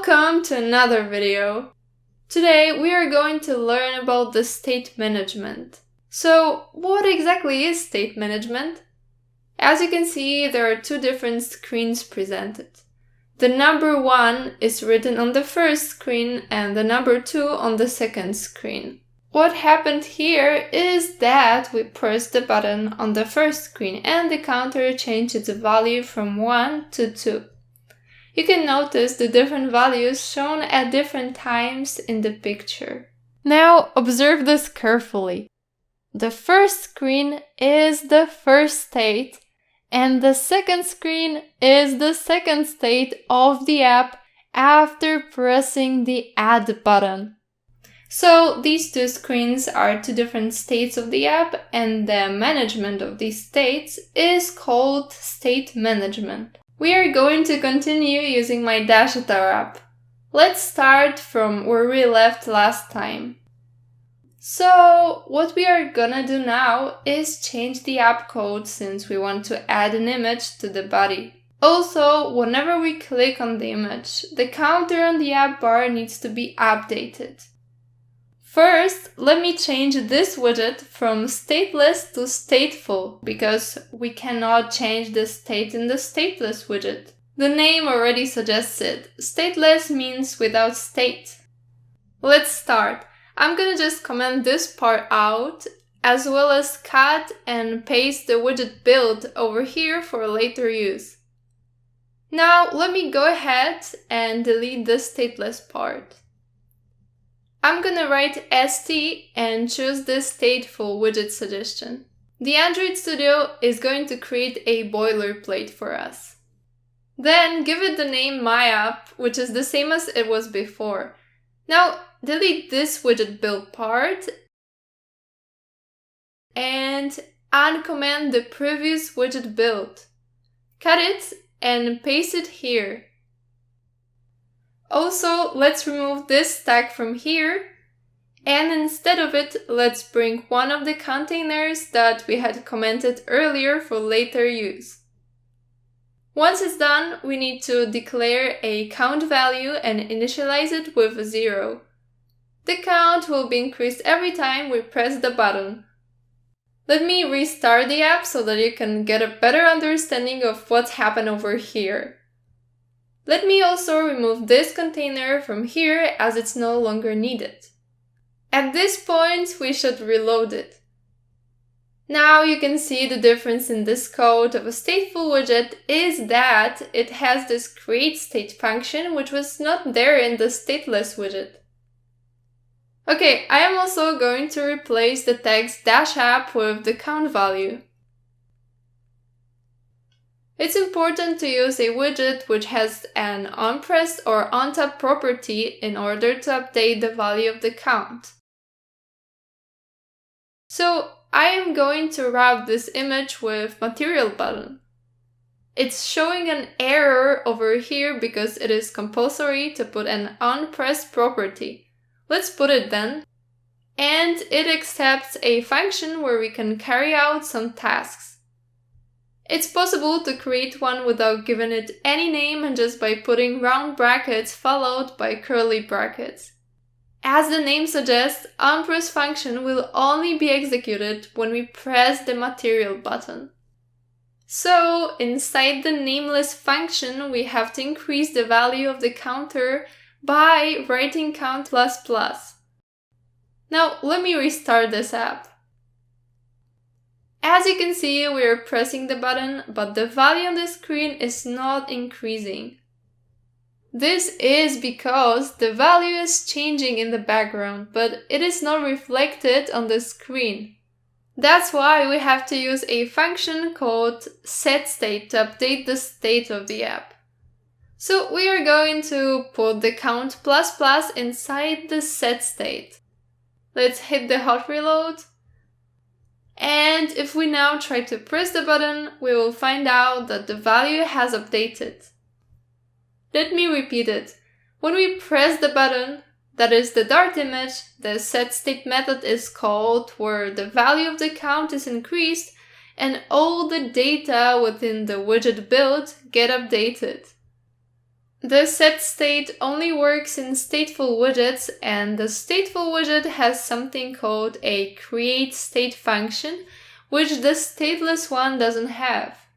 Welcome to another video. Today we are going to learn about the state management. So, what exactly is state management? As you can see, there are two different screens presented. The number 1 is written on the first screen and the number 2 on the second screen. What happened here is that we pressed the button on the first screen and the counter changed its value from 1 to 2. You can notice the different values shown at different times in the picture. Now observe this carefully. The first screen is the first state and the second screen is the second state of the app after pressing the add button. So these two screens are two different states of the app, and the management of these states is called state management. We are going to continue using my Dashatar app. Let's start from where we left last time. So what we are gonna do now is change the app code since we want to add an image to the body. Also, whenever we click on the image, the counter on the app bar needs to be updated. First, let me change this widget from stateless to stateful because we cannot change the state in the stateless widget. The name already suggests it. Stateless means without state. Let's start. I'm gonna just comment this part out as well as cut and paste the widget build over here for later use. Now let me go ahead and delete the stateless part. I'm gonna write st and choose the stateful widget suggestion. The Android Studio is going to create a boilerplate for us. Then give it the name myapp, which is the same as it was before. Now delete this widget build part and uncomment the previous widget build. Cut it and paste it here. Also, let's remove this tag from here, and instead of it, let's bring one of the containers that we had commented earlier for later use. Once it's done, we need to declare a count value and initialize it with 0. The count will be increased every time we press the button. Let me restart the app so that you can get a better understanding of what's happened over here. Let me also remove this container from here as it's no longer needed. At this point, we should reload it. Now you can see the difference in this code of a stateful widget is that it has this create state function which was not there in the stateless widget. Okay, I am also going to replace the text -app with the count value. It's important to use a widget which has an onPressed or onTop property in order to update the value of the count. So I am going to wrap this image with material button. It's showing an error over here because it is compulsory to put an onPressed property. Let's put it then. And it accepts a function where we can carry out some tasks. It's possible to create one without giving it any name and just by putting round brackets followed by curly brackets. As the name suggests, onPress function will only be executed when we press the material button. So, inside the nameless function, we have to increase the value of the counter by writing count++. Now, let me restart this app. As you can see, we are pressing the button, but the value on the screen is not increasing. This is because the value is changing in the background, but it is not reflected on the screen. That's why we have to use a function called setState to update the state of the app. So we are going to put the count++ inside the setState. Let's hit the hot reload. And if we now try to press the button, we will find out that the value has updated. Let me repeat it. When we press the button, that is the Dart image, the setState method is called where the value of the count is increased and all the data within the widget build get updated. The setState only works in stateful widgets, and the stateful widget has something called a createState function, which the stateless one doesn't have.